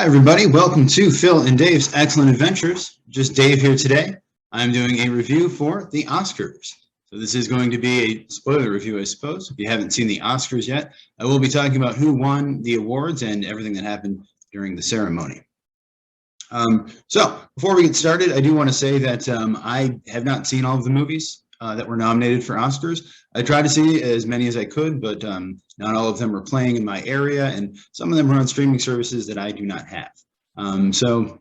Hi, everybody. Welcome to Phil and Dave's Excellent Adventures. Just Dave here today. I'm doing a review for the Oscars. So this is going to be a spoiler review, I suppose. If you haven't seen the Oscars yet, I will be talking about who won the awards and everything that happened during the ceremony. So before we get started, I do want to say that I have not seen all of the movies that were nominated for Oscars. I tried to see as many as I could, but not all of them were playing in my area, and some of them were on streaming services that I do not have. So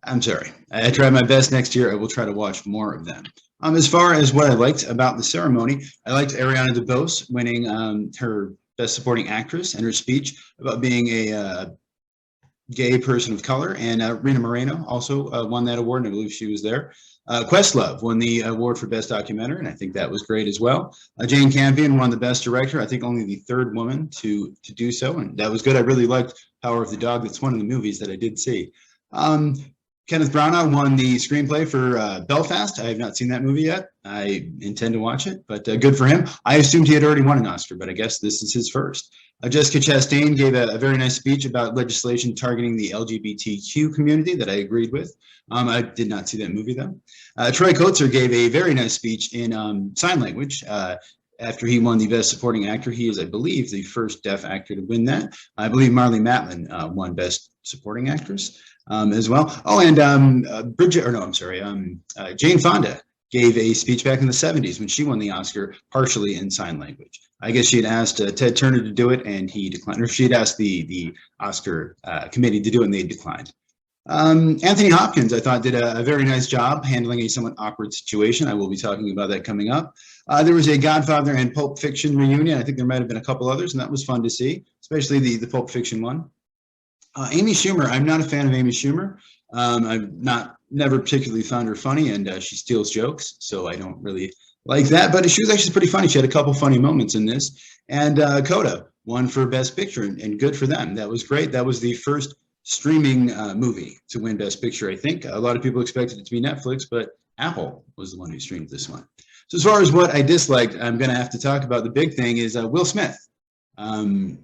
I'm sorry. I tried my best. Next year I will try to watch more of them. As far as what I liked about the ceremony, I liked Ariana DeBose winning her Best Supporting Actress and her speech about being a gay person of color, and Rita Moreno also won that award, and I believe she was there. Questlove won the award for Best Documentary, and I think that was great as well. Jane Campion won the Best Director, I think only the third woman to do so, and that was good. I really liked Power of the Dog. That's one of the movies that I did see. Kenneth Branagh won the screenplay for Belfast. I have not seen that movie yet. I intend to watch it, but good for him. I assumed he had already won an Oscar, but I guess this is his first. Jessica Chastain gave a very nice speech about legislation targeting the LGBTQ community that I agreed with. I did not see that movie, though. Troy Kotsur gave a very nice speech in sign language after he won the Best Supporting Actor. He is, I believe, the first deaf actor to win that. I believe Marlee Matlin won Best Supporting Actress as well. Oh, and Jane Fonda gave a speech back in the 70s when she won the Oscar partially in sign language. I guess she had asked Ted Turner to do it, and he declined. Or she had asked the Oscar committee to do it, and they declined. Anthony Hopkins, I thought, did a very nice job handling a somewhat awkward situation. I will be talking about that coming up. There was a Godfather and Pulp Fiction reunion. I think there might have been a couple others, and that was fun to see, especially the Pulp Fiction one. Amy Schumer, I'm not a fan of Amy Schumer. I've never particularly found her funny, and she steals jokes, so I don't really like that. But she was actually pretty funny. She had a couple funny moments in this. And Coda won for Best Picture, and good for them. That was great. That was the first streaming movie to win Best Picture, I think. A lot of people expected it to be Netflix, but Apple was the one who streamed this one. So as far as what I disliked, I'm going to have to talk about. The big thing is Will Smith.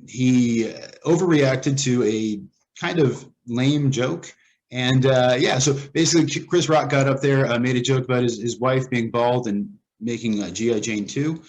He overreacted to a kind of lame joke. And yeah, so basically Chris Rock got up there, made a joke about his wife being bald and making G.I. Jane 2.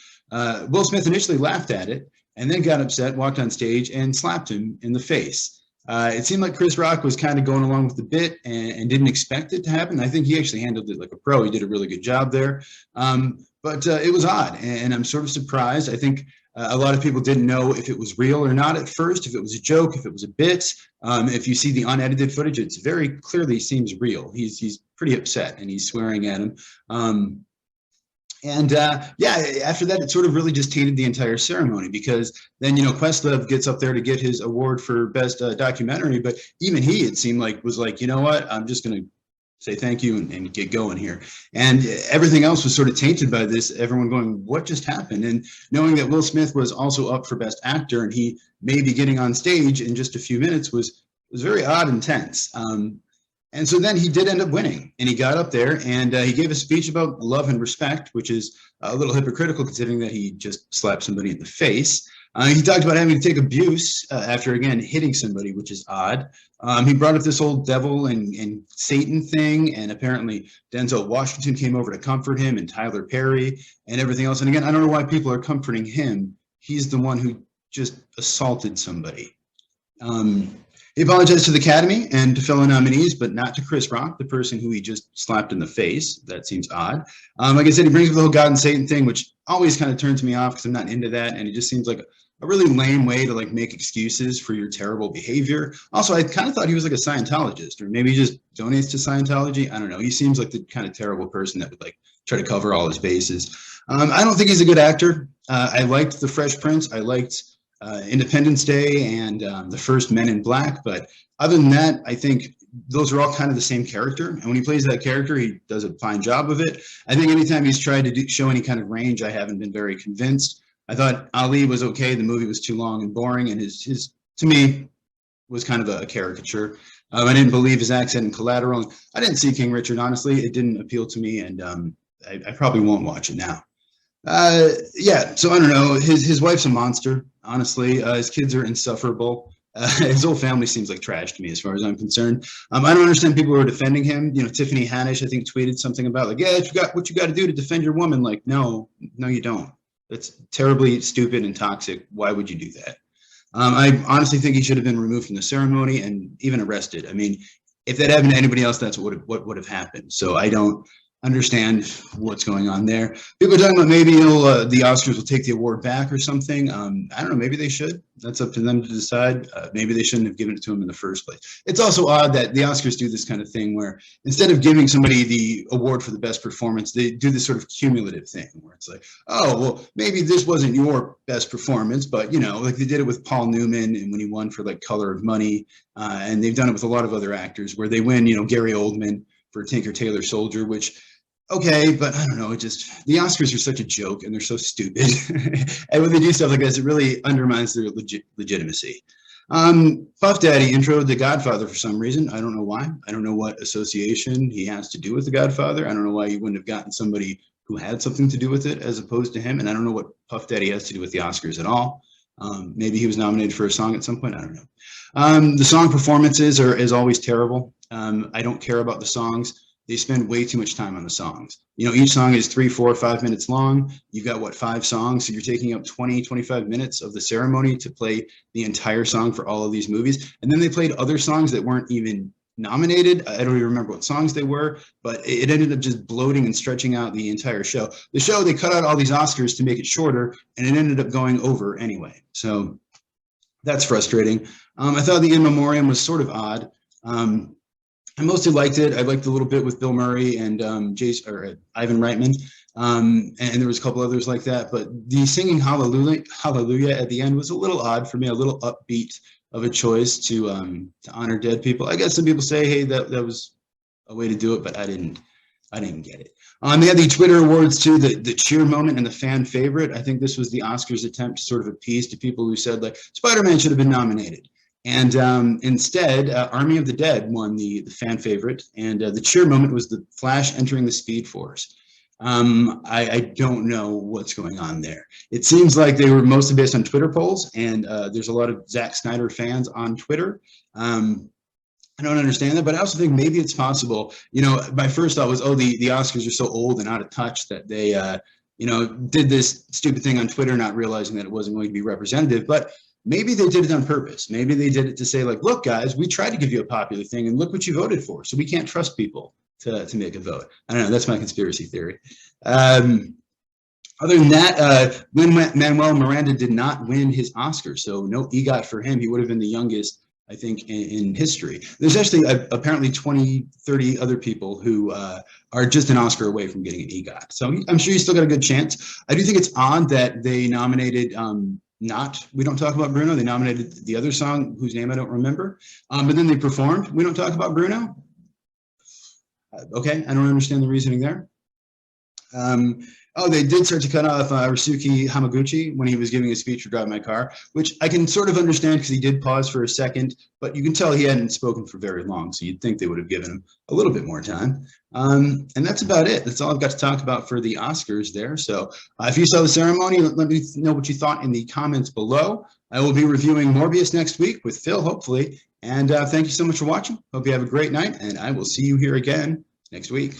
Will Smith initially laughed at it and then got upset, walked on stage, and slapped him in the face. It seemed like Chris Rock was kind of going along with the bit and didn't expect it to happen. I think he actually handled it like a pro. He did a really good job there. But it was odd, and I'm sort of surprised. I think a lot of people didn't know if it was real or not at first, if it was a joke, if it was a bit. If you see the unedited footage, it's very clearly seems real. He's pretty upset, and he's swearing at him. Yeah, after that, it sort of really just tainted the entire ceremony, because then, Questlove gets up there to get his award for Best Documentary, but even he, it seemed like, was like, you know what, I'm just going to say thank you and get going here. And everything else was sort of tainted by this, everyone going, what just happened? And knowing that Will Smith was also up for Best Actor, and he may be getting on stage in just a few minutes was very odd and tense. And so then he did end up winning, and he got up there and he gave a speech about love and respect, which is a little hypocritical considering that he just slapped somebody in the face. He talked about having to take abuse after, again, hitting somebody, which is odd. He brought up this whole devil and Satan thing, and apparently Denzel Washington came over to comfort him, and Tyler Perry and everything else. And again, I don't know why people are comforting him. He's the one who just assaulted somebody. He apologized to the Academy and to fellow nominees, but not to Chris Rock, the person who he just slapped in the face. That seems odd. Like I said, he brings up the whole God and Satan thing, which always kind of turns me off because I'm not into that, and it just seems like a really lame way to make excuses for your terrible behavior. Also, I kind of thought he was like a Scientologist, or maybe he just donates to Scientology. I don't know. He seems like the kind of terrible person that would try to cover all his bases. I don't think he's a good actor. I liked The Fresh Prince. I liked Independence Day and the first Men in Black, but other than that, I think those are all kind of the same character, and when he plays that character, he does a fine job of it. I think anytime he's tried to show any kind of range, I haven't been very convinced. I thought Ali was okay. The movie was too long and boring, and his to me was kind of a caricature. I didn't believe his accent in Collateral. I didn't see King Richard, honestly. It didn't appeal to me, and I probably won't watch it now. Yeah, so I don't know. His wife's a monster, honestly. His kids are insufferable. His whole family seems like trash to me, as far as I'm concerned. I don't understand people who are defending him. You know, Tiffany Haddish, I think, tweeted something about like, yeah, you got what you got to do to defend your woman. Like, no, you don't. That's terribly stupid and toxic. Why would you do that? I honestly think he should have been removed from the ceremony and even arrested. I mean, if that happened to anybody else, that's what would have happened. So I don't understand what's going on there. People are talking about maybe the Oscars will take the award back or something. I don't know. Maybe they should. That's up to them to decide. Maybe they shouldn't have given it to him in the first place. It's also odd that the Oscars do this kind of thing where instead of giving somebody the award for the best performance, they do this sort of cumulative thing where it's like, oh, well, maybe this wasn't your best performance, but, you know, like they did it with Paul Newman and when he won for like Color of Money. And they've done it with a lot of other actors where they win, you know, Gary Oldman for Tinker Tailor Soldier, which, okay, but I don't know, it just, the Oscars are such a joke and they're so stupid. And when they do stuff like this, it really undermines their legitimacy. Puff Daddy introed The Godfather for some reason. I don't know why. I don't know what association he has to do with The Godfather. I don't know why he wouldn't have gotten somebody who had something to do with it as opposed to him. And I don't know what Puff Daddy has to do with the Oscars at all. Maybe he was nominated for a song at some point. I don't know. The song performances is always terrible. I don't care about the songs. They spend way too much time on the songs. You know, each song is 3, 4, 5 minutes long. You've got, what, 5 songs? So you're taking up 20, 25 minutes of the ceremony to play the entire song for all of these movies. And then they played other songs that weren't even nominated. I don't even remember what songs they were, but it ended up just bloating and stretching out the entire show. The show, they cut out all these Oscars to make it shorter, and it ended up going over anyway. So that's frustrating. I thought the In Memoriam was sort of odd. I mostly liked it. I liked a little bit with Bill Murray and Ivan Reitman, and there was a couple others like that. But the singing Hallelujah at the end was a little odd for me, a little upbeat of a choice to honor dead people. I guess some people say, hey, that was a way to do it, but I didn't get it. They had the Twitter awards too, the cheer moment and the fan favorite. I think this was the Oscars attempt to sort of appease to people who said like Spider-Man should have been nominated. And instead, Army of the Dead won the fan favorite, and the cheer moment was the Flash entering the Speed Force. I don't know what's going on there. It seems like they were mostly based on Twitter polls, and there's a lot of Zack Snyder fans on Twitter. I don't understand that, but I also think maybe it's possible. You know, my first thought was, oh, the Oscars are so old and out of touch that they, you know, did this stupid thing on Twitter, not realizing that it wasn't going to be representative. But maybe they did it on purpose. Maybe they did it to say, like, look, guys, we tried to give you a popular thing, and look what you voted for. So we can't trust people to make a vote. I don't know. That's my conspiracy theory. Other than that, Lin-Manuel Miranda did not win his Oscar, so no EGOT for him. He would have been the youngest, I think, in history. There's actually apparently 20, 30 other people who are just an Oscar away from getting an EGOT. So I'm sure he's still got a good chance. I do think it's odd that they nominated We Don't Talk About Bruno. They nominated the other song whose name I don't remember, but then they performed We Don't Talk About Bruno. Okay, I don't understand the reasoning there. Oh, they did start to cut off Ryusuke Hamaguchi when he was giving a speech for Drive My Car, which I can sort of understand because he did pause for a second, but you can tell he hadn't spoken for very long, so you'd think they would have given him a little bit more time. And that's about it. That's all I've got to talk about for the Oscars there. So if you saw the ceremony, let me know what you thought in the comments below. I will be reviewing Morbius next week with Phil, hopefully. And thank you so much for watching. Hope you have a great night, and I will see you here again next week.